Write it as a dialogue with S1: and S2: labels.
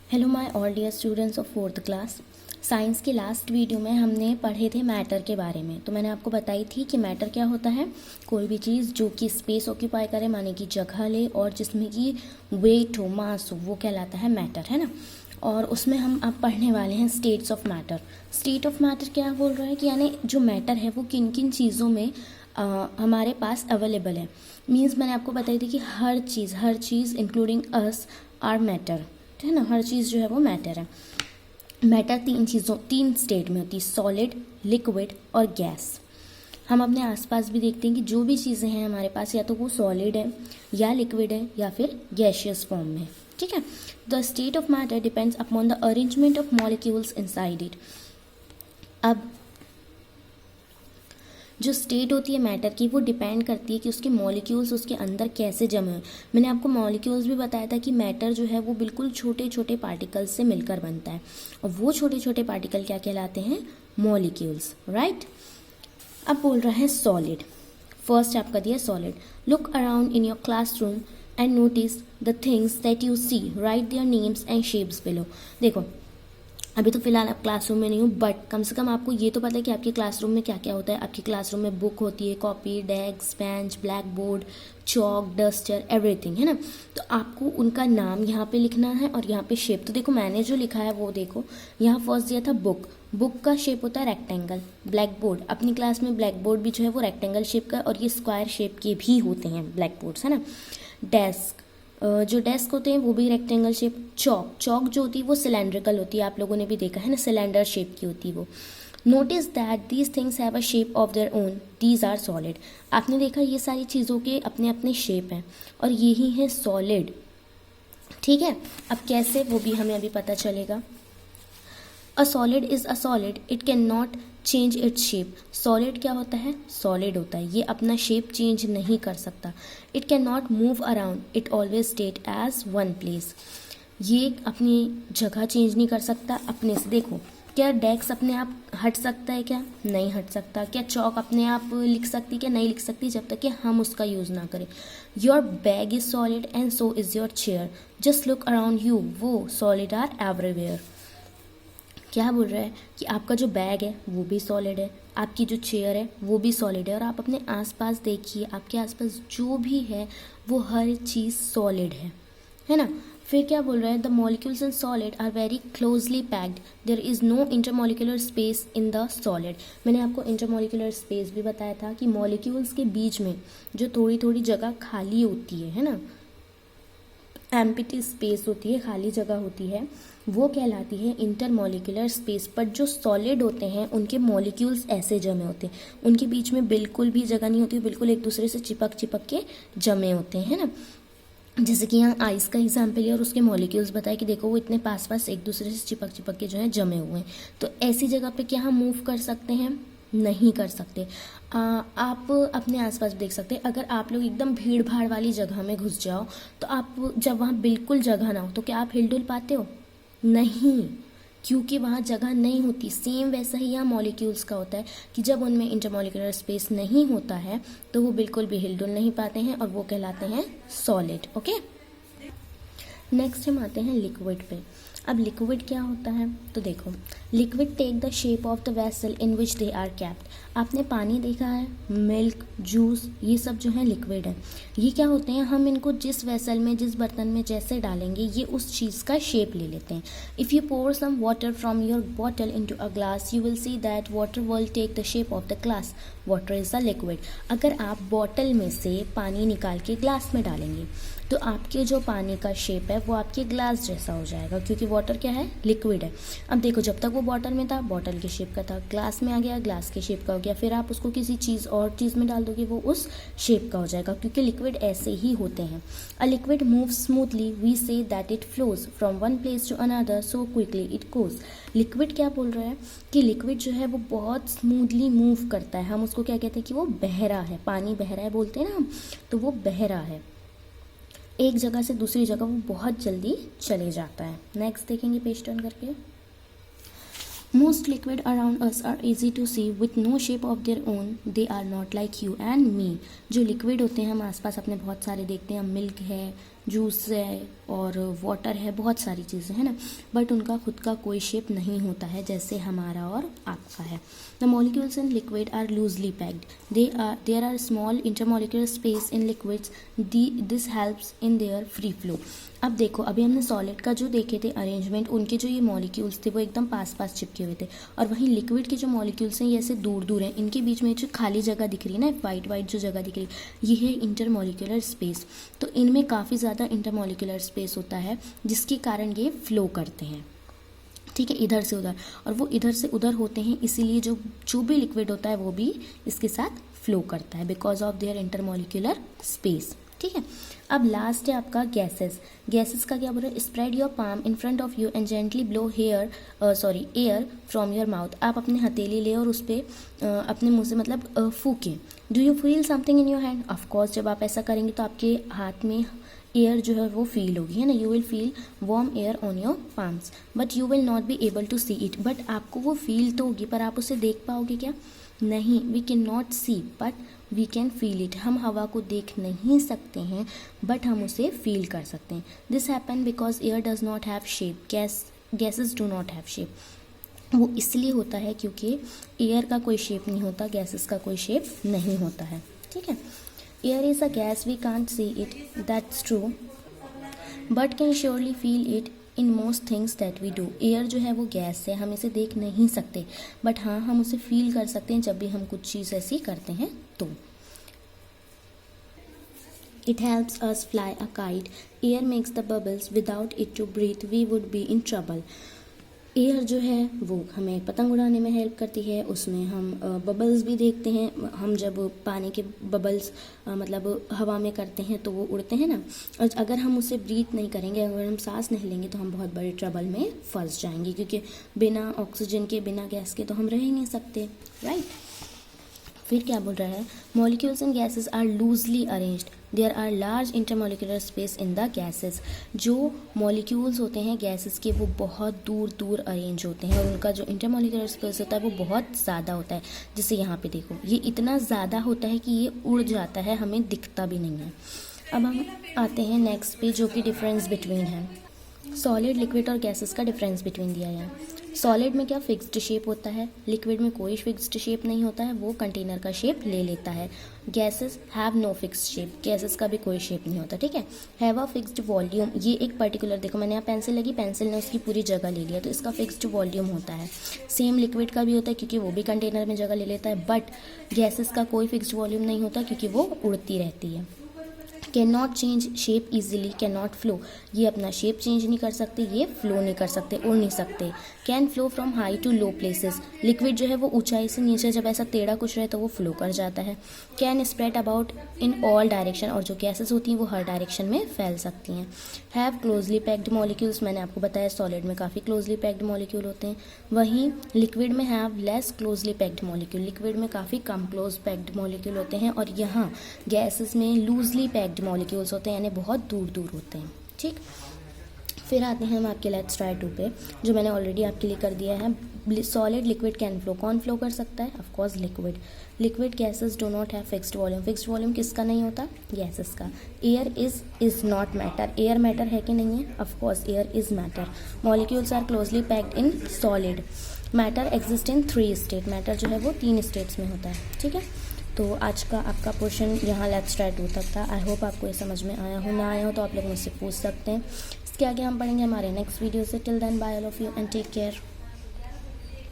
S1: Hello my all dear students of fourth class. Science के last video में हमने पढ़े थे मैटर के बारे में। तो मैंने आपको बताई थी कि मैटर क्या होता है, कोई भी चीज़ जो कि स्पेस ऑक्यूपाई करे, माने कि जगह ले, और जिसमें कि वेट हो, मास हो, वो कहलाता है मैटर, है ना। और उसमें हम अब पढ़ने वाले हैं states of matter. State of matter क्या बोल रहा है कि यानी जो मैटर है वो किन किन चीज़ों में हमारे पास अवेलेबल है। मीन्स मैंने आपको बताई थी कि हर चीज़ इंक्लूडिंग अस आर मैटर, है ना। हर चीज़ जो है वो मैटर है। मैटर तीन स्टेट में होती है, सॉलिड, लिक्विड और गैस। हम अपने आसपास भी देखते हैं कि जो भी चीज़ें हैं हमारे पास, या तो वो सॉलिड है या लिक्विड है या फिर गैशियस फॉर्म में, ठीक है। The state of matter depends upon the arrangement of molecules inside it. अब जो स्टेट होती है मैटर की, वो डिपेंड करती है कि उसके मॉलिक्यूल्स उसके अंदर कैसे जमे हुए। मैंने आपको मॉलिक्यूल्स भी बताया था कि मैटर जो है वो बिल्कुल छोटे छोटे पार्टिकल्स से मिलकर बनता है, और वो छोटे छोटे पार्टिकल क्या कहलाते हैं, मॉलिक्यूल्स, राइट। अब बोल रहा है सॉलिड। फर्स्ट आपका दिया solid. Look around in your classroom and notice the things that you see, write their names and shapes below. देखो, अभी तो फिलहाल आप क्लासरूम में नहीं हो, बट कम से कम आपको ये तो पता है कि आपके क्लासरूम में क्या क्या होता है। आपके क्लासरूम में बुक होती है, copy, desk, bench, black board, chalk, duster, everything, है ना। तो आपको उनका नाम यहाँ पे लिखना है और यहाँ पे शेप। तो देखो मैंने जो लिखा है वो देखो, यहाँ फर्स्ट दिया था बुक। बुक का शेप होता है रेक्टेंगल। ब्लैक बोर्ड, अपनी क्लास में ब्लैक बोर्ड भी जो है वो रेक्टेंगल शेप का, और ये स्क्वायर शेप के भी होते हैं ब्लैक बोर्ड्स, है ना। डेस्क, जो डेस्क होते हैं वो भी रेक्टेंगल शेप। चौक जो होती है वो सिलेंड्रिकल होती है, आप लोगों ने भी देखा है ना, सिलेंडर शेप की होती है वो। Notice that these things have a shape of their own, these are solid. आपने देखा ये सारी चीज़ों के अपने अपने शेप हैं, और यही है सॉलिड, ठीक है। अब कैसे, वो भी हमें अभी पता चलेगा। A solid is a solid, it can not change its shape. Solid क्या होता है, सॉलिड होता है, ये अपना शेप चेंज नहीं कर सकता। It can not move around, it always state as one place. ये अपनी जगह चेंज नहीं कर सकता अपने से। देखो, क्या डेस्क अपने आप हट सकता है, क्या नहीं हट सकता। क्या चौक अपने आप लिख सकती, क्या नहीं लिख सकती, जब तक कि हम उसका यूज़ ना करें। Your bag is solid and so is your chair, just look around you, वो सॉलिड आर एवरीवेयर। क्या बोल रहा है कि आपका जो बैग है वो भी सॉलिड है, आपकी जो चेयर है वो भी सॉलिड है, और आप अपने आसपास देखिए, आपके आसपास जो भी है वो हर चीज़ सॉलिड है ना। फिर क्या बोल रहा है, the molecules in solid are very closely packed, there is no intermolecular space in the solid. मैंने आपको इंटरमॉलिक्यूलर स्पेस भी बताया था कि मॉलिक्यूल्स के बीच में जो थोड़ी थोड़ी जगह खाली होती है ना, एम्प्टी स्पेस होती है, खाली जगह होती है, वो कहलाती है इंटरमॉलिक्यूलर स्पेस। पर जो सॉलिड होते हैं उनके मॉलिक्यूल्स ऐसे जमे होते हैं, उनके बीच में बिल्कुल भी जगह नहीं होती, बिल्कुल एक दूसरे से चिपक चिपक के जमे होते हैं ना। जैसे कि यहाँ आइस का एग्जाम्पल है और उसके मॉलिक्यूल्स बताए कि देखो वो इतने पास पास एक दूसरे से चिपक चिपक के जो है जमे हुए हैं। तो ऐसी जगह पे क्या हम मूव कर सकते हैं, नहीं कर सकते। आप अपने आसपास देख सकते हैं, अगर आप लोग एकदम भीड़ भाड़ वाली जगह में घुस जाओ, तो आप जब वहाँ बिल्कुल जगह ना हो तो क्या आप हिल पाते हो, नहीं, क्योंकि वहाँ जगह नहीं होती। सेम वैसा ही यहाँ मॉलिक्यूल्स का होता है कि जब उनमें इंटरमॉलिक्यूलर स्पेस नहीं होता है तो वो बिल्कुल भी हिल डुल नहीं पाते हैं, और वो कहलाते हैं सॉलिड, ओके। नेक्स्ट हम आते हैं लिक्विड पे। अब लिक्विड क्या होता है, तो देखो, liquid take the shape of the vessel in which they are capped. आपने पानी देखा है, मिल्क, जूस, ये सब जो है लिक्विड है। ये क्या होते हैं, हम इनको जिस वेसल में, जिस बर्तन में जैसे डालेंगे ये उस चीज़ का शेप ले लेते हैं। If you pour some water from your bottle into a glass, you will see that water will take the shape of the glass, water is the liquid. अगर आप बॉटल में से पानी निकाल के ग्लास में डालेंगे तो आपके जो पानी का शेप है वो आपके ग्लास जैसा हो जाएगा, क्योंकि वाटर क्या है, लिक्विड है। अब देखो, जब तक वो बॉटल में था बॉटल के शेप का था, ग्लास में आ गया ग्लास के शेप का हो गया, फिर आप उसको किसी चीज़ और चीज़ में डाल दोगे वो उस शेप का हो जाएगा, क्योंकि लिक्विड ऐसे ही होते हैं। A liquid move smoothly, we say that it flows from one place to another so quickly it goes. Liquid क्या बोल रहा है कि लिक्विड जो है वो बहुत स्मूथली मूव करता है। हम उसको क्या कहते हैं कि वो बह रहा है, पानी बह रहा है बोलते हैं ना हम, तो वो बह रहा है, एक जगह से दूसरी जगह वो बहुत जल्दी चले जाता है। नेक्स्ट देखेंगे पेज टर्न करके। Most liquid around us are easy to see with no shape of their own. They are not like you and me. जो लिक्विड होते हैं हम आसपास अपने बहुत सारे देखते हैं, मिल्क है, जूस है और वाटर है, बहुत सारी चीज़ें हैं ना, बट उनका खुद का कोई शेप नहीं होता है जैसे हमारा और आपका है। The molecules in liquid are loosely packed, there are small intermolecular space in liquids, this helps in their free flow. अब देखो, अभी हमने सॉलिड का जो देखे थे अरेंजमेंट, उनके जो ये मॉलिक्यूल्स थे वो एकदम पास पास चिपके हुए थे, और वहीं लिक्विड के जो मॉलिक्यूल्स हैं ये ऐसे दूर दूर हैं। इनके बीच में जो खाली जगह दिख रही है ना, वाइट वाइट जो जगह दिख रही है, ये है इंटरमॉलिक्यूलर स्पेस। तो इनमें काफ़ी ज़्यादा इंटरमॉलिक्यूलर स्पेस होता है जिसके कारण ये फ्लो करते हैं, ठीक है, इधर से उधर, और वो इधर से उधर होते हैं, इसीलिए जो भी लिक्विड होता है वो भी इसके साथ फ्लो करता है because of their intermolecular space, ठीक है। अब लास्ट है आपका गैसेस। गैसेस का क्या बोल रहा है? Spread your palm in front of you and gently blow air from your mouth. आप अपने हथेली ले और उस पर अपने मुंह से मतलब फूकें। Do you feel something in your hand? Of course जब आप ऐसा करेंगे तो आपके हाथ में एयर जो है वो फील होगी, है ना। You will feel warm air on your palms but you will not be able to see it. But आपको वो फील तो होगी, पर आप उसे देख पाओगे क्या? नहीं। We can not see but we can feel it. हम हवा को देख नहीं सकते हैं बट हम उसे फील कर सकते हैं। This happen because air does not have shape, gases do not have shape. वो इसलिए होता है क्योंकि एयर का कोई शेप नहीं होता, गैसेस का कोई शेप नहीं होता है, ठीक है। Air is a gas, we can't see it, that's true, but can surely feel it in most things that we do. Air जो है वो गैस है, हम इसे देख नहीं सकते बट हाँ, हम उसे फील कर सकते हैं जब भी हम कुछ चीज़ ऐसी करते हैं तो। It helps us fly a kite. Air makes the bubbles. Without it to breathe, we would be in trouble. Air जो है वो हमें पतंग उड़ाने में हेल्प करती है, उसमें हम बबल्स भी देखते हैं। हम जब पानी के बबल्स मतलब हवा में करते हैं तो वो उड़ते हैं ना, और अगर हम उसे ब्रीथ नहीं करेंगे, अगर हम सांस नहीं लेंगे तो हम बहुत बड़े ट्रबल में फंस जाएंगे, क्योंकि बिना ऑक्सीजन के, बिना गैस के तो हम रह ही नहीं सकते, राइट। फिर क्या बोल रहा है? Molecules in gases are loosely arranged, there are large intermolecular space in the gases. जो मॉलिक्यूल्स होते हैं गैसेस के वो बहुत दूर दूर अरेंज होते हैं, और उनका जो इंटरमॉलिक्यूलर स्पेस होता है वो बहुत ज़्यादा होता है। जैसे यहाँ पे देखो, ये इतना ज़्यादा होता है कि ये उड़ जाता है, हमें दिखता भी नहीं है। अब हम आते हैं नेक्स्ट पे, जो कि डिफरेंस बिटवीन है। सॉलिड, लिक्विड और गैसेस का डिफरेंस बिटवीन दिया है। सॉलिड में क्या फिक्स्ड शेप होता है, लिक्विड में कोई फिक्स्ड शेप नहीं होता है, वो कंटेनर का शेप ले लेता है। Gases have no fixed shape, gases का भी कोई शेप नहीं होता, ठीक है। हैव अ फिक्स्ड वॉल्यूम, ये एक पर्टिकुलर, देखो मैंने यहाँ पेंसिल लगी, पेंसिल ने उसकी पूरी जगह ले लिया, तो इसका फिक्स्ड वॉल्यूम होता है। सेम लिक्विड का भी होता है क्योंकि वो भी कंटेनर में जगह ले लेता है, बट गैसेस का कोई फिक्स्ड वॉल्यूम नहीं होता क्योंकि वो उड़ती रहती है। Can not change shape easily, can not flow, ये अपना शेप चेंज नहीं कर सकते, ये फ्लो नहीं कर सकते, उड़ नहीं सकते। Can flow from high to low places, liquid जो है वो ऊंचाई से नीचे जब ऐसा टेढ़ा कुछ रहे तो वो फ्लो कर जाता है। Can spread about in all direction, और जो गैसेस होती हैं वो हर डायरेक्शन में फैल सकती हैं। हैव क्लोजली पैक्ड मॉलिक्यूल्स, मैंने आपको बताया सॉलिड में काफ़ी क्लोजली पैक्ड मॉलिक्यूल होते हैं, वहीं लिक्विड में have less closely packed molecule, liquid में काफ़ी कम क्लोज पैक्ड मॉलिक्यूल होते हैं, और यहाँ गैसेस में लूजली पैक्ड मॉलिक्यूल्स होते हैं, यानी बहुत दूर दूर होते हैं, ठीक। फिर आते हैं हम आपके लेट्स ट्राई टू पे, जो मैंने ऑलरेडी आपके लिए कर दिया है। सॉलिड लिक्विड कैन फ्लो, कौन फ्लो कर सकता है? Of course liquid. Liquid gases do not have fixed volume, fixed volume किसका नहीं होता? गैसेस का। Air is not matter, air matter है कि नहीं है? Of course air is matter. Molecules are closely packed in solid. Matter exist in 3 state, matter जो है वो 3 स्टेट्स में होता है, ठीक है। तो आज का आपका पोर्शन यहाँ लेट्स ट्राई टू तक था। आई होप आपको ये समझ में आया हो, ना आया हो तो आप लोग मुझसे पूछ सकते हैं। इसके आगे हम पढ़ेंगे हमारे नेक्स्ट वीडियो से। Till then bye all of you and take care.